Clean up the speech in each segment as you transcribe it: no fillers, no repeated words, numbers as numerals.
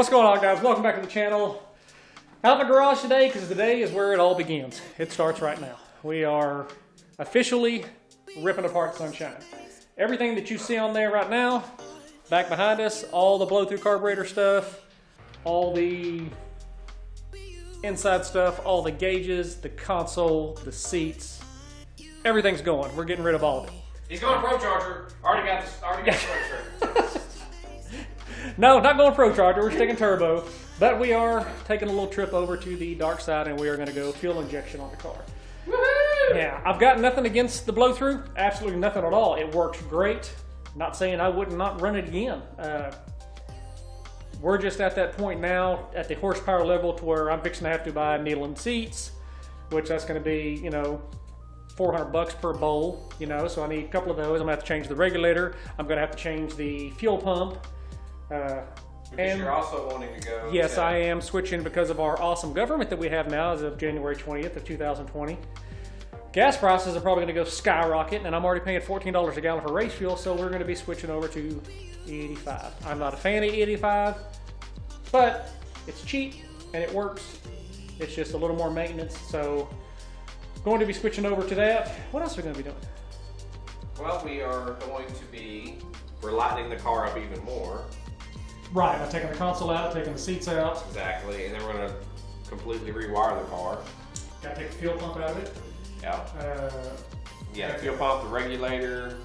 What's going on, guys? Welcome back to the channel. Out in the garage today because today is where it all begins. It starts right now. We are officially ripping apart Sunshine. Everything that you see on there right now, back behind us, all the blow-through carburetor stuff, all the inside stuff, all the gauges, the console, the seats, everything's going. We're getting rid of all of it. He's going Pro Charger. Already got the Pro Charger. No, not going Pro Charger. We're sticking turbo. But we are taking a little trip over to the dark side and we are going to go fuel injection on the car. Woohoo! Yeah, I've got nothing against the blow-through. Absolutely nothing at all. It works great. Not saying I would not run it again. We're just at that point now at the horsepower level to where I'm fixing to have to buy needle seats, which that's going to be, you know, $400 per bowl, you know, so I need a couple of those. I'm going to have to change the regulator. I'm going to have to change the fuel pump. Because you're also wanting to go. Yes, I am switching because of our awesome government that we have now as of January 20th of 2020. Gas prices are probably going to go skyrocket, and I'm already paying $14 a gallon for race fuel, so we're going to be switching over to E85. I'm not a fan of E85, but it's cheap and it works. It's just a little more maintenance, so going to be switching over to that. What else are we going to be doing? Well, we are going to be lightening the car up even more. Right, I'm taking the console out, taking the seats out. Exactly, and then we're going to completely rewire the car. Got to take the fuel pump out of it. Yeah, the fuel pump, the regulator.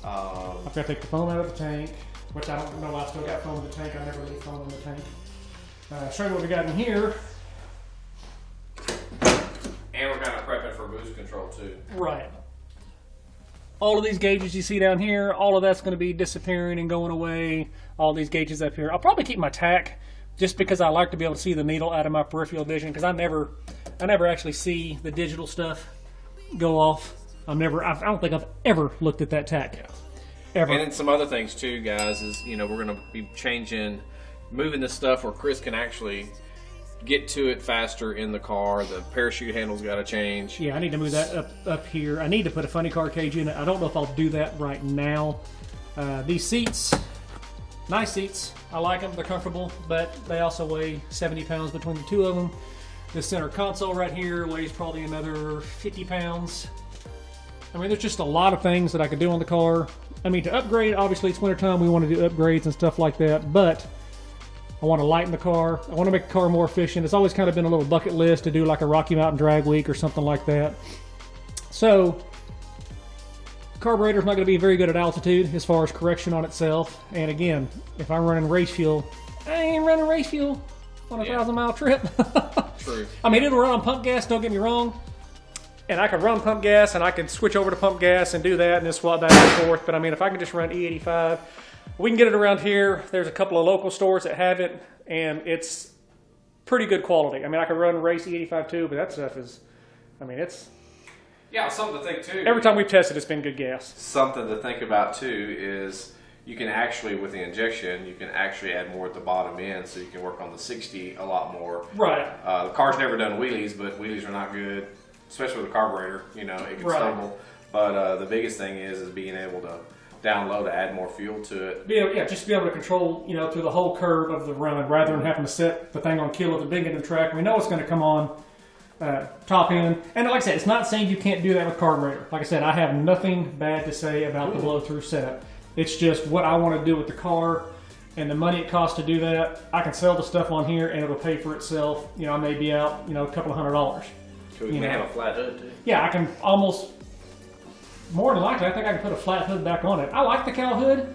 I've got to take the foam out of the tank, which I don't know why I still got foam in the tank. I never leave foam in the tank. Show you what we got in here. And we're kind of prepping for boost control too. Right. All of these gauges you see down here, all of that's going to be disappearing and going away. All these gauges up here. I'll probably keep my tack just because I like to be able to see the needle out of my peripheral vision because I never actually see the digital stuff go off. I don't think I've ever looked at that tack. Yeah. Ever. And then some other things too, guys, is, you know, we're going to be moving this stuff where Chris can actually get to it faster in the car. The parachute handle's got to change. Yeah, I need to move that up here. I need to put a funny car cage in it. I don't know if I'll do that right now. These seats, nice seats. I like them. They're comfortable, but they also weigh 70 pounds between the two of them. The center console right here weighs probably another 50 pounds. I mean, there's just a lot of things that I could do on the car. I mean, to upgrade, obviously it's wintertime. We want to do upgrades and stuff like that, but I want to lighten the car. I want to make the car more efficient. It's always kind of been a little bucket list to do like a Rocky Mountain Drag Week or something like that. So, carburetor's not going to be very good at altitude as far as correction on itself. And again, if I'm running race fuel, I ain't running race fuel on a 1,000-mile trip. True. I mean, it'll run on pump gas, don't get me wrong. And I could run pump gas and I could switch over to pump gas and do that and then swap back and forth. But I mean, if I can just run E85, we can get it around here. There's a couple of local stores that have it, and it's pretty good quality. I mean, I could run race E85 too, but that stuff is, I mean, it's... Yeah, something to think too. Every time we've tested, it's been good gas. Something to think about too is you can actually, with the injection, you can actually add more at the bottom end, so you can work on the 60 a lot more. Right. The car's never done wheelies, but wheelies are not good, especially with a carburetor. You know, it can stumble. But the biggest thing is being able to down low to add more fuel to it. Yeah, just be able to control, you know, through the whole curve of the run rather than having to set the thing on kill at the beginning of the track. We know it's going to come on top end. And like I said, it's not saying you can't do that with carburetor. Like I said, I have nothing bad to say about the blow-through setup. It's just what I want to do with the car and the money it costs to do that. I can sell the stuff on here and it'll pay for itself. You know, I may be out, you know, a couple of $100. So we can have a flat hood too. Yeah, I can almost... More than likely, I think I can put a flat hood back on it. I like the cow hood,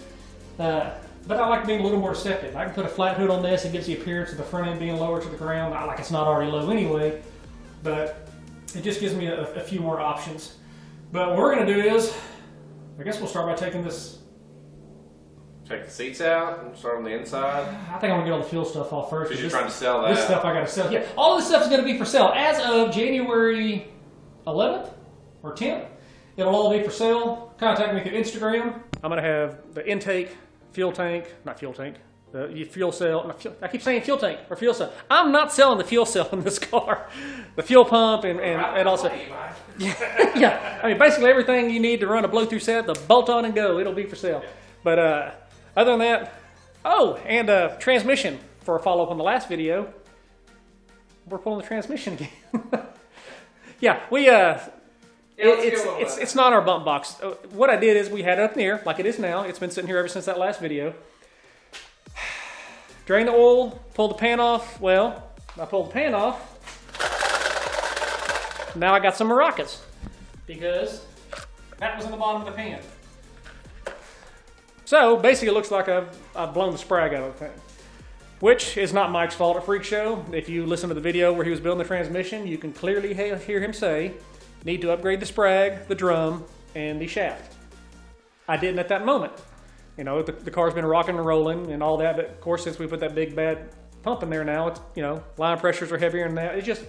but I like being a little more deceptive. I can put a flat hood on this. It gives the appearance of the front end being lower to the ground. Not like it's not already low anyway, but it just gives me a few more options. But what we're going to do is, I guess we'll start by taking this. Take the seats out and start on the inside. I think I'm going to get all the fuel stuff off first. Because you're trying to sell that. This stuff I got to sell. Yeah, all this stuff is going to be for sale. As of January 11th or 10th. It'll all be for sale. Contact me through Instagram. I'm going to have the intake, fuel tank, not fuel tank, the fuel cell. I keep saying fuel tank or fuel cell. I'm not selling the fuel cell in this car. The fuel pump and also... Yeah, I mean, basically everything you need to run a blow-through set, the bolt on and go, it'll be for sale. But other than that, oh, and transmission. for a follow-up on the last video, we're pulling the transmission again. Yeah, we it's not our bump box. What I did is we had it up in the air like it is now. It's been sitting here ever since that last video. Drain the oil, pull the pan off. Well, I pulled the pan off. Now I got some maracas because that was in the bottom of the pan. So basically it looks like I've blown the sprag out of the thing, which is not Mike's fault at Freak Show. If you listen to the video where he was building the transmission, you can clearly hear him say, need to upgrade the sprag, the drum, and the shaft. I didn't at that moment. You know, the car's been rocking and rolling and all that, but of course since we put that big bad pump in there now, it's, you know, line pressures are heavier than that. It just,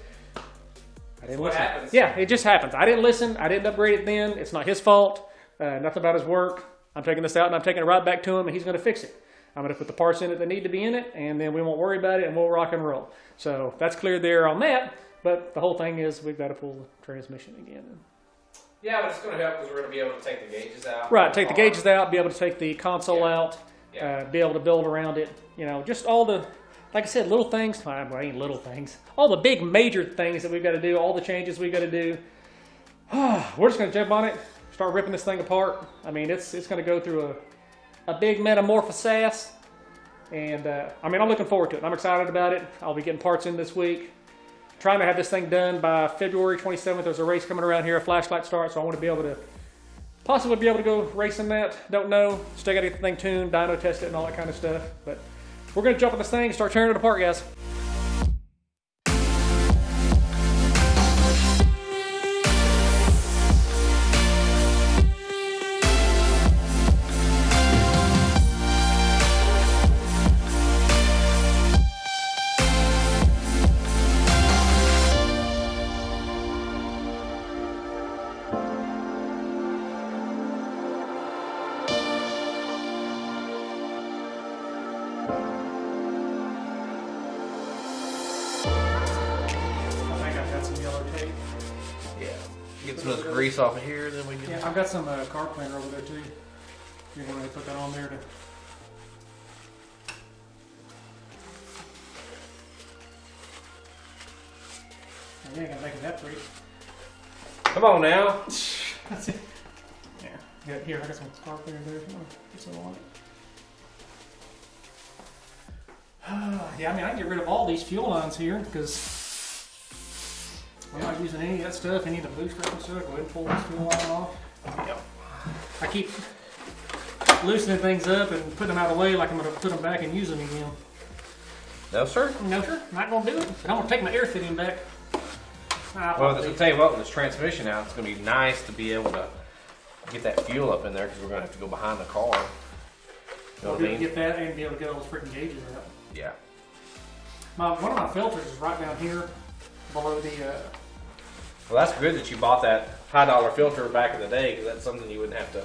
I didn't listen. Happens. Yeah, it just happens. I didn't listen. I didn't upgrade it then. It's not his fault. Nothing about his work. I'm taking this out and I'm taking it right back to him and he's going to fix it. I'm going to put the parts in it that need to be in it and then we won't worry about it and we'll rock and roll. So that's clear there on that. But the whole thing is we've got to pull the transmission again. Yeah, but it's going to help because we're going to be able to take the gauges out. Right, take the gauges out, be able to take the console out, be able to build around it. You know, just all the, like I said, little things. Well, ain't little things. All the big major things that we've got to do, all the changes we've got to do. We're just going to jump on it, start ripping this thing apart. I mean, it's going to go through a big metamorphosis. And, I mean, I'm looking forward to it. I'm excited about it. I'll be getting parts in this week. Trying to have this thing done by February 27th. There's a race coming around here, a flashlight start, so I want to be able to possibly be able to go racing that. Don't know. Still got to get the thing tuned, dyno test it, and all that kind of stuff. But we're going to jump on this thing and start tearing it apart, guys. Get some of this grease off of here, then we can. Yeah, I've got some car cleaner over there too. You're going to put that on there to. You ain't gonna make it that pretty. Come on now. That's it. Yeah. Here, I got some car cleaner there. Put some on it. Yeah, I mean, I can get rid of all these fuel lines here because I'm not using any of that stuff, any of the booster and stuff. Go ahead and pull this fuel line off. Yep. I keep loosening things up and putting them out of the way like I'm going to put them back and use them again. No, sir. No, sir. Not going to do it. I'm going to take my air fitting back. Well, I'll tell you what, with this transmission out, it's going to be nice to be able to get that fuel up in there because we're going to have to go behind the car. You know what I mean? Get that and be able to get all those freaking gauges out. Yeah. One of my filters is right down here below the... Well, that's good that you bought that high dollar filter back in the day because that's something you wouldn't have to.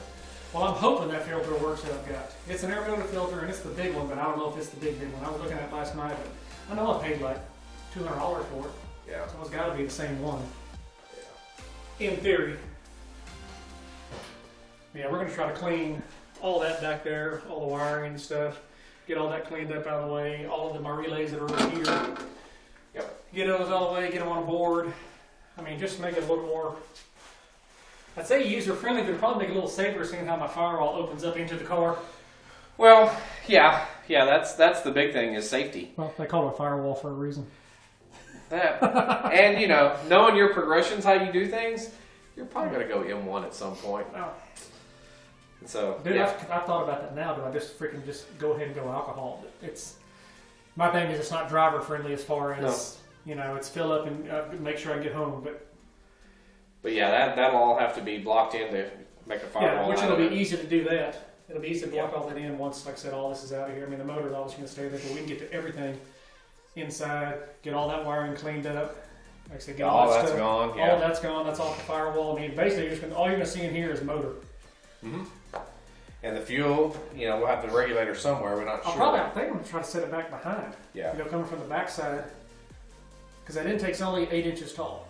Well, I'm hoping that filter works that I've got. It's an air filter filter and it's the big one, but I don't know if it's the big one. I was looking at it last night, but I know I paid like $200 for it. Yeah. So it's got to be the same one. Yeah. In theory. Yeah, we're going to try to clean all that back there, all the wiring and stuff. Get all that cleaned up out of the way. All of my relays that are over here. Yep. Get those out of the way, get them on board. I mean, just make it a little more, I'd say user-friendly, but probably make it a little safer seeing how my firewall opens up into the car. Well, yeah, that's the big thing is safety. Well, they call it a firewall for a reason. That, and you know, knowing your progressions, how you do things, you're probably going to go M1 at some point. Oh. And so, dude, yeah. I've thought about that now. Do I just freaking just go ahead and go alcohol? It's my thing is it's not driver-friendly as far as... You know, it's fill up and make sure I get home, but yeah, that'll all have to be blocked in to make a firewall. Yeah, which it'll be easy to do that. It'll be easy to block all that in once, like I said, all this is out of here. I mean, the motor's always going to stay there, but we can get to everything inside, get all that wiring cleaned up. Like I said, get all that stuff. Gone. Yeah. All that's gone. That's off the firewall. I mean, basically, all you're going to see in here is motor. Mm-hmm. And the fuel, you know, we'll have the regulator somewhere. We're not sure. I think I'm going to try to set it back behind. Yeah. You know, coming from the back side. Because that intake's only 8 inches tall.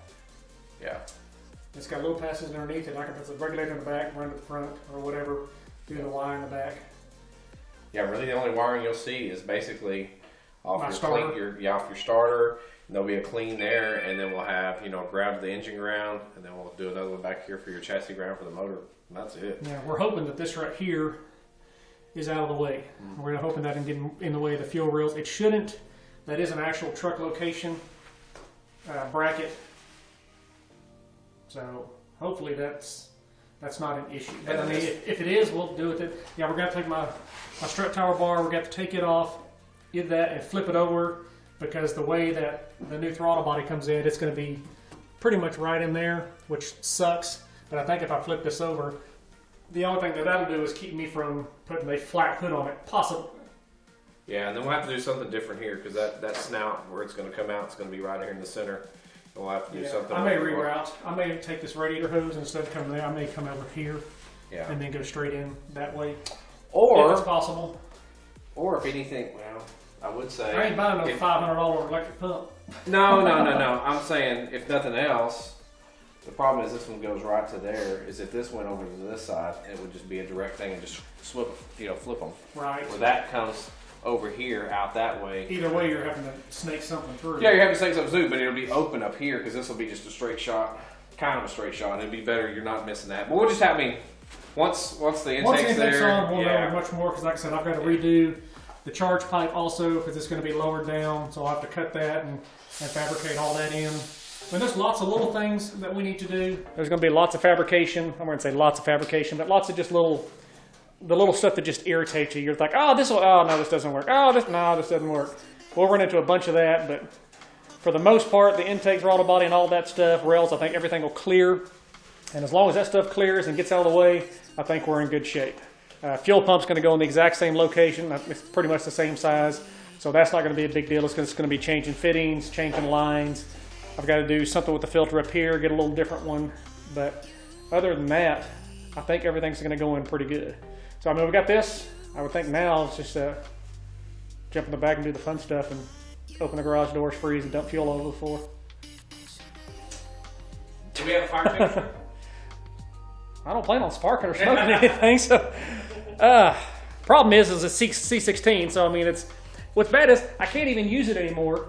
Yeah. It's got little passages underneath it. I can put the regulator in the back, run to the front, or whatever, do the wire in the back. Yeah, really the only wiring you'll see is basically off My your starter. off your starter. And there'll be a clean there, and then we'll have, you know, grab the engine ground, and then we'll do another one back here for your chassis ground for the motor. And that's it. Yeah, we're hoping that this right here is out of the way. We're hoping that didn't get in the way of the fuel rails. It shouldn't. That is an actual truck location bracket. So hopefully that's not an issue. But I mean, if it is, we'll do it. Yeah, we're gonna take my strut tower bar. We're gonna have to take it off, get that, and flip it over, because the way that the new throttle body comes in, it's gonna be pretty much right in there, which sucks. But I think if I flip this over, the only thing that'll do is keep me from putting a flat hood on it, possibly. Yeah, and then we'll have to do something different here, because that snout where it's going to come out, it's going to be right here in the center. And we'll have to do something. I may reroute. I may take this radiator hose instead of coming there. I may come over here, and then go straight in that way, or if it's possible. Or if anything, well, I would say I ain't buying no $500 electric pump. No. I'm saying if nothing else. The problem is this one goes right to there. Is if this went over to this side, it would just be a direct thing and just flip them. Right. Where that comes over here, out that way. Either way, you're having to snake something through. Yeah, you're having to snake something through, but it'll be open up here because this will be just a straight shot, kind of a straight shot. And it'd be better. You're not missing that. But we'll just have once the intake's there. On, we'll know much more, because like I said, I've got to redo the charge pipe also, because it's going to be lowered down. So I'll have to cut that and fabricate all that in. I mean, there's lots of little things that we need to do. There's going to be lots of fabrication. I'm going to say lots of fabrication, but lots of just the little stuff that just irritates you. You're like, oh, this doesn't work. Oh, this doesn't work. We'll run into a bunch of that, but for the most part, the intake, throttle body, and all that stuff, rails, I think everything will clear. And as long as that stuff clears and gets out of the way, I think we're in good shape. Fuel pump's going to go in the exact same location. It's pretty much the same size, so that's not going to be a big deal. It's going to be changing fittings, changing lines. I've got to do something with the filter up here, get a little different one. But other than that, I think everything's going to go in pretty good. So I mean, we got this. I would think now it's just jump in the back and do the fun stuff and open the garage doors, freeze, and dump fuel over the floor. Do we have a fire extinguisher? I don't plan on sparking or smoking anything. So, problem is it's C16. So I mean, what's bad is I can't even use it anymore.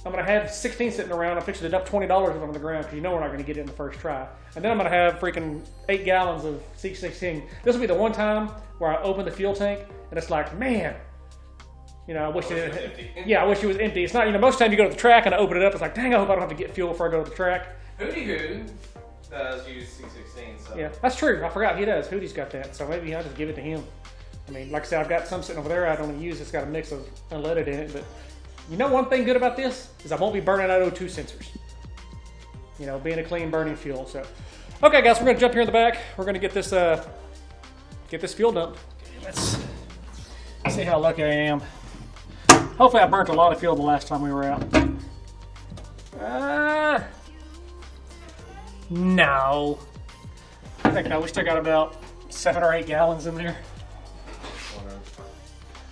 I'm going to have 16 sitting around. I'm fixing to dump $20 of them on the ground, because you know we're not going to get it in the first try. And then I'm going to have freaking 8 gallons of C16. This will be the one time where I open the fuel tank and it's like, man, you know, I wish it was empty. Yeah, I wish it was empty. It's not, you know, most of the time you go to the track and I open it up, it's like, dang, I hope I don't have to get fuel before I go to the track. Hootie does use C16. So. Yeah, that's true. I forgot he does. Hootie's got that, so maybe I'll just give it to him. I mean, like I said, I've got some sitting over there I don't use. It's got a mix of unleaded in it, but you know, one thing good about this is I won't be burning out O2 sensors. You know, being a clean burning fuel. So, okay, guys, we're gonna jump here in the back. We're gonna get this fuel dumped. Let's see how lucky I am. Hopefully, I burnt a lot of fuel the last time we were out. No. I think we still got about 7 or 8 gallons in there.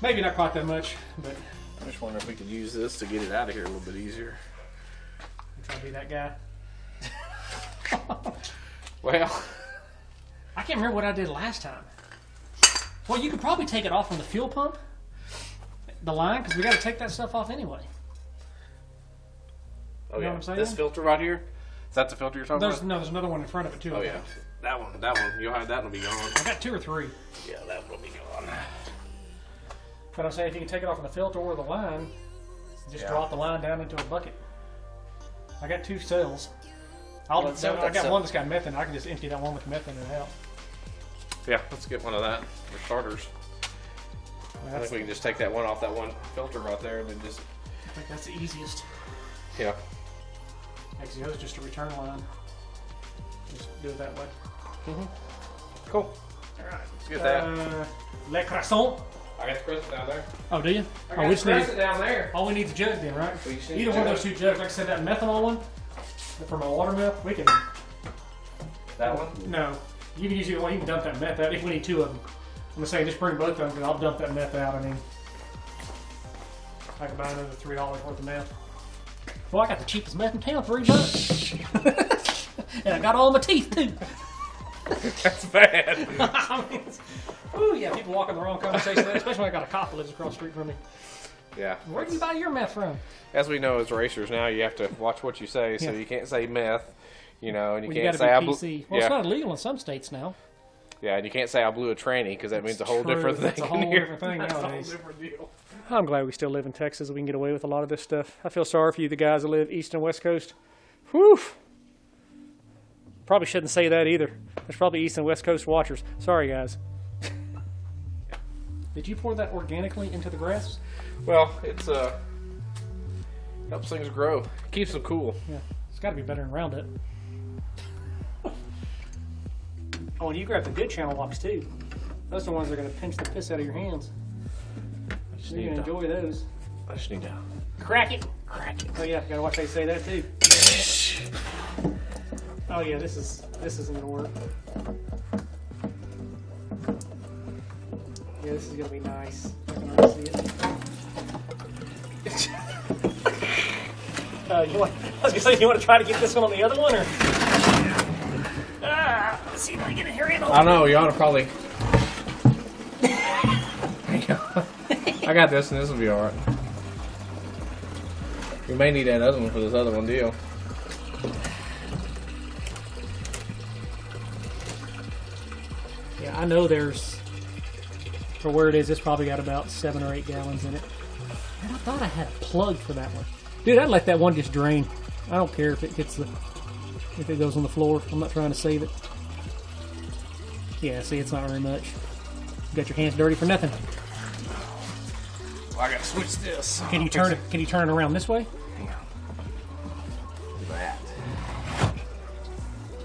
Maybe not quite that much, but. I just wonder if we could use this to get it out of here a little bit easier. Try to be that guy. Well, I can't remember what I did last time. Well, you could probably take it off from the fuel pump, the line, because we got to take that stuff off anyway. Oh, you know what I'm saying? This filter right here? Is that the filter you're talking about? No, there's another one in front of it too. Oh yeah, that one. You'll have that one will be gone. I got 2 or 3. Yeah, that one will be gone. But I'm saying if you can take it off from the filter or the line, just drop the line down into a bucket. I got 2 cells. I got one that's got methane. I can just empty that one with methane and out. Yeah, let's get one of that for starters. I think we can just take that one off that one filter right there and then just. I think that's the easiest. Yeah. Actually, the other's just a return line. Just do it that way. Cool. All right. Let's get that. Le croissant. I got the crescent down there. Oh, do you? I got the crescent down there. All we need is a jug then, right? Either one of those 2 jugs. Like I said, that methanol one for my water meth, we can. That one? No. You can use either one. You can dump that meth out if we need 2 of them. I'm going to say just bring both of them, because I'll dump that meth out. I mean, I can buy another $3 worth of meth. Well, I got the cheapest meth in town, $3. And I got all my teeth, too. That's bad. I mean, ooh, yeah, people walking the wrong conversation, especially when I got a cop that lives across the street from me. Yeah. Where do you buy your meth from? As we know as racers now, you have to watch what you say, so Yeah. you can't say meth, you know, and you can't gotta say be PC. Well, yeah. it's not illegal in some states now. Yeah, and you can't say I blew a tranny because that means a whole True. different thing. That's a whole different thing That's nowadays. a whole different deal. I'm glad we still live in Texas. We can get away with a lot of this stuff. I feel sorry for you, the guys that live east and west coast. Whew. Probably shouldn't say that either. There's probably east and west coast watchers. Sorry, guys. Did you pour that organically into the grass? Well, it's helps things grow, keeps them cool. Yeah, it's got to be better than Roundup. Oh, and you grab the good channel locks too. Those are the ones that are going to pinch the piss out of your hands. You're going to enjoy those. I just need to Crack it. Crack it. Oh yeah, gotta watch how you say that too. Oh yeah, this isn't gonna work. Yeah, this is gonna be nice. I can already see it. I was gonna say, you want to try to get this one on the other one, or? Let's see if I can get it here. I don't know, you ought to probably. I got this, and this will be alright. We may need that other one for this other one deal. Yeah, I know there's, for where it is, it's probably got about 7 or 8 gallons in it. And I thought I had a plug for that one. Dude, I'd let that one just drain. I don't care if it gets if it goes on the floor. I'm not trying to save it. Yeah, see, it's not very much. You got your hands dirty for nothing. Well, I gotta switch this. Can you turn it? Can you turn it around this way? Hang on. Look at that.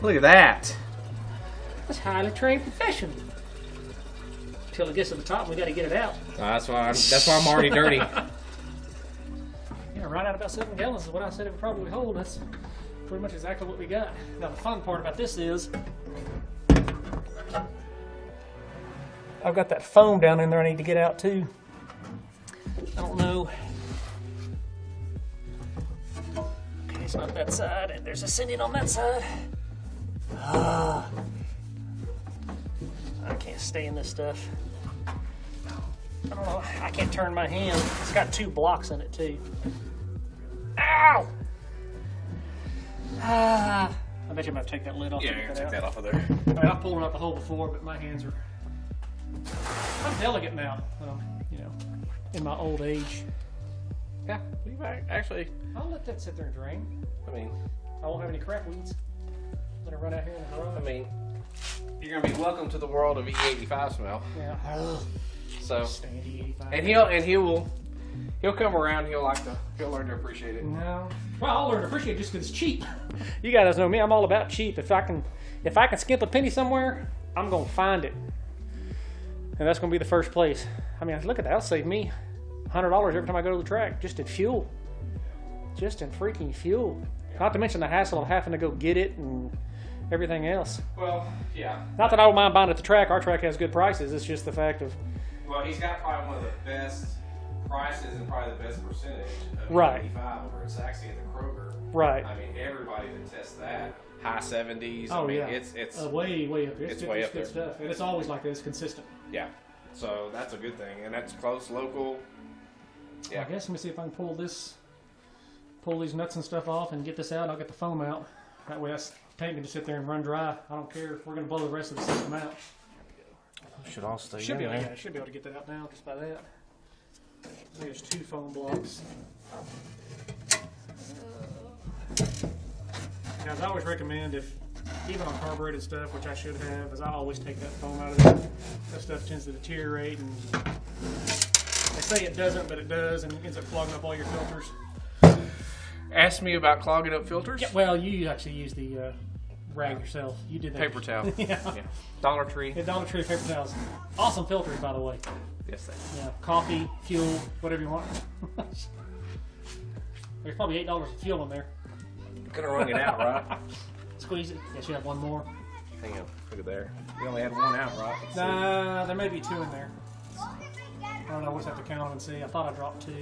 Look at that. That's highly trained professional. Until it gets to the top, we got to get it out. That's why I'm already dirty. Yeah, right out about 7 gallons is what I said it would probably hold. That's pretty much exactly what we got. Now the fun part about this is I've got that foam down in there I need to get out too. I don't know. Okay, it's not that side, and there's a sending on that side. I can't stay in this stuff. I don't know. I can't turn my hand. It's got 2 blocks in it too. Ow! I bet you I'm gonna take that lid off. Yeah, and take that off of there. I mean, I've pulled it out the hole before, but my hands are. I'm delicate now. You know, in my old age. Yeah, we've actually. I'll let that sit there and drain. I mean, I won't have any crap weeds. Let it run out here in the garage. I mean, you're gonna be welcome to the world of E85 smell. Yeah. So, Stand E85. and he'll come around. He'll learn to appreciate it. No. Well, I'll learn to appreciate it just because it's cheap. You guys know me. I'm all about cheap. If I can skimp a penny somewhere, I'm gonna find it, and that's gonna be the first place. I mean, look at that. That'll save me $100 every time I go to the track, just in fuel. Just in freaking fuel. Not to mention the hassle of having to go get it and everything else. Well, yeah. Not that I don't mind buying at the track. Our track has good prices. It's just the fact of. Well, he's got probably one of the best prices and probably the best percentage of Right. 85 over at Saxy at the Kroger. Right. I mean, everybody that tests that, high 70s. Oh, I mean, yeah. it's way up there. It's good, way it's up good there. stuff. And it's always like this, consistent. yeah. So that's a good thing, and that's close, local. Yeah. I guess let me see if I can pull these nuts and stuff off and get this out. I'll get the foam out. That way, that's tank can just sit there and run dry. I don't care. We're going to blow the rest of the system out. Should all stay Should be in able, there. yeah, should be able to get that out now just by that. There's 2 foam blocks. Guys, I always recommend even on carbureted stuff, which I should have, is I always take that foam out of there. That stuff tends to deteriorate, and they say it doesn't, but it does, and it ends up clogging up all your filters. Ask me about clogging up filters. Yeah, well, you actually use the rag yourself. You did that. Paper towel. Yeah. Dollar Tree. Yeah, Dollar Tree paper towels. Awesome filters, by the way. Yes, they. Yeah, coffee, fuel, whatever you want. There's probably $8 of fuel in there. Gonna wrung it out, right? Squeeze it. Yes, you have one more. Hang on. Look at there. We only had one out, right? Let's see. Nah, there may be 2 in there. I don't know. We'll just have to count them and see. I thought I dropped 2.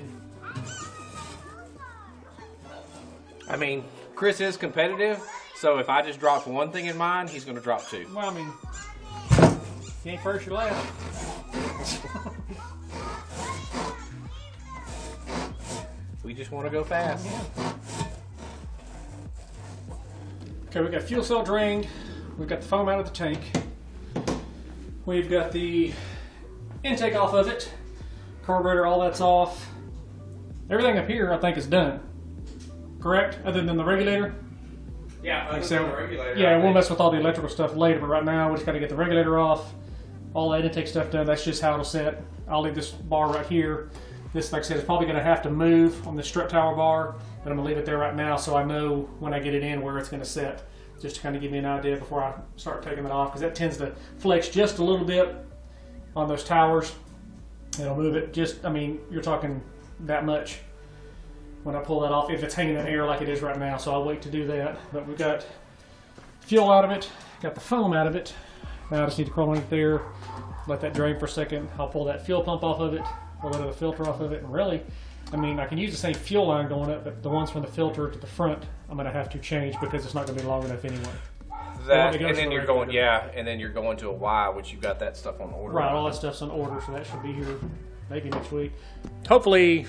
I mean, Chris is competitive, so if I just drop one thing in mine, he's gonna drop 2. Well, I mean, you ain't first, you're last. We just want to go fast. Okay, we got fuel cell drained. We've got the foam out of the tank. We've got the intake off of it. Carburetor, all that's off. Everything up here, I think, is done. Correct? Other than the regulator? Yeah, Like the regulator. yeah, we'll mess with all the electrical stuff later, but right now we just got to get the regulator off. All that intake stuff done. That's just how it'll set. I'll leave this bar right here. This, like I said, is probably going to have to move on the strut tower bar, but I'm going to leave it there right now so I know when I get it in where it's going to set, just to kind of give me an idea before I start taking it off, because that tends to flex just a little bit on those towers. It'll move it just, I mean, you're talking that much when I pull that off, if it's hanging in air like it is right now, so I'll wait to do that. But we've got fuel out of it, got the foam out of it. Now I just need to crawl in there, let that drain for a second. I'll pull that fuel pump off of it, pull that other filter off of it, and really, I mean, I can use the same fuel line going up, but the ones from the filter to the front, I'm going to have to change because it's not going to be long enough anyway. That, and then you're going, yeah, and then you're going to a Y, which you've got that stuff on order. Right, all that stuff's on order, so that should be here maybe next week. Hopefully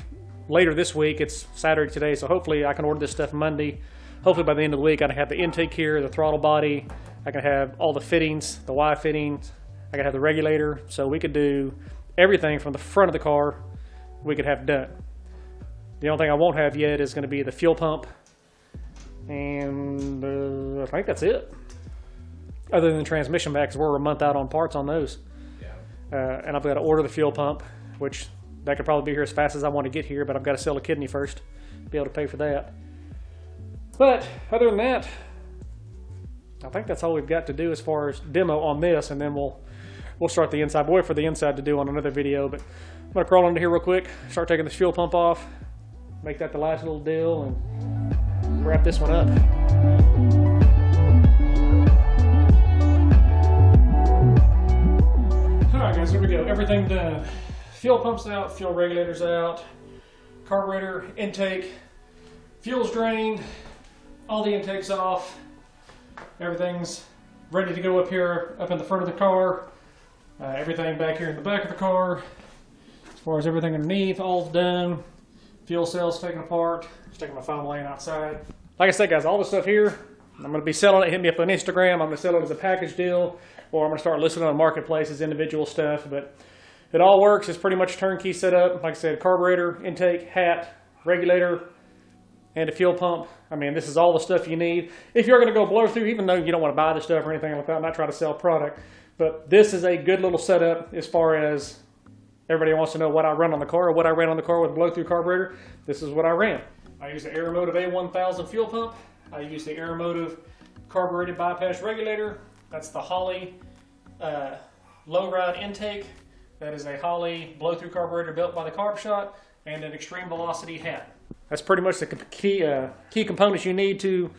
later this week. It's Saturday today, so hopefully I can order this stuff Monday. Hopefully by the end of the week I can have the intake here, the throttle body, I can have all the fittings, the Y fittings, I can have the regulator, so we could do everything from the front of the car we could have done. The only thing I won't have yet is going to be the fuel pump, and I think that's it. Other than the transmission back, because we're a month out on parts on those. Yeah. And I've got to order the fuel pump, which that could probably be here as fast as I want to get here, but I've got to sell a kidney first to be able to pay for that. But other than that, I think that's all we've got to do as far as demo on this, and then we'll start the inside. We'll wait for the inside to do on another video, but I'm going to crawl into here real quick, start taking this fuel pump off, make that the last little deal, and wrap this one up. Alright guys, here we go. Everything done. Fuel pump's out, fuel regulator's out, carburetor, intake, fuel's drained, all the intake's off. Everything's ready to go up here, up in the front of the car. Everything back here in the back of the car. As far as everything underneath, all's done. Fuel cell's taken apart. Just taking my foam laying outside. Like I said guys, all this stuff here, I'm going to be selling it. Hit me up on Instagram. I'm going to sell it as a package deal, or I'm going to start listing it on marketplace as individual stuff. But it all works. It's pretty much turnkey setup. Like I said, carburetor, intake, hat, regulator, and a fuel pump. I mean, this is all the stuff you need. If you're going to go blow through, even though you don't want to buy this stuff or anything like that, I'm not trying to sell product, but this is a good little setup as far as everybody wants to know what I run on the car or what I ran on the car with a blow through carburetor. This is what I ran. I use the Aeromotive A1000 fuel pump. I use the Aeromotive carbureted bypass regulator. That's the Holley low ride intake. That is a Holley blow through carburetor built by the Carb Shot, and an extreme velocity hat. That's pretty much the key components you need to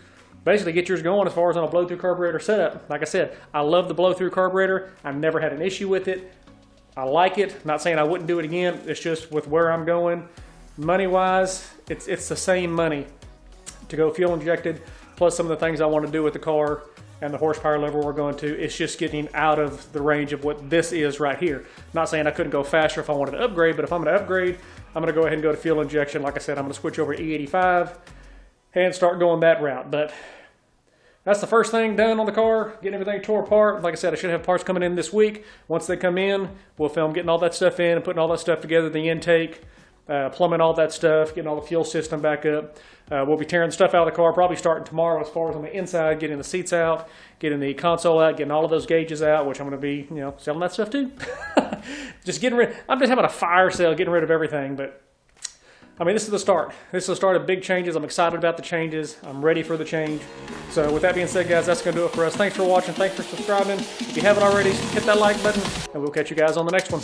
basically get yours going as far as on a blow through carburetor setup. Like I said, I love the blow through carburetor. I've never had an issue with it. I like it. I'm not saying I wouldn't do it again. It's just with where I'm going, money wise, it's the same money to go fuel injected, plus some of the things I want to do with the car and the horsepower level we're going to. It's just getting out of the range of what this is right here. Not saying I couldn't go faster if I wanted to upgrade, but if I'm going to upgrade, I'm going to go ahead and go to fuel injection. Like I said, I'm going to switch over to E85 and start going that route. But that's the first thing done on the car, getting everything tore apart. Like I said, I should have parts coming in this week. Once they come in, we'll film getting all that stuff in and putting all that stuff together, the intake, plumbing all that stuff, getting all the fuel system back up. We'll be tearing the stuff out of the car, probably starting tomorrow as far as on the inside, getting the seats out, getting the console out, getting all of those gauges out, which I'm going to be, selling that stuff too. Just getting rid. I'm just having a fire sale, getting rid of everything. But I mean, this is the start. This is the start of big changes. I'm excited about the changes. I'm ready for the change. So with that being said, guys, that's going to do it for us. Thanks for watching. Thanks for subscribing. If you haven't already, hit that like button, and we'll catch you guys on the next one.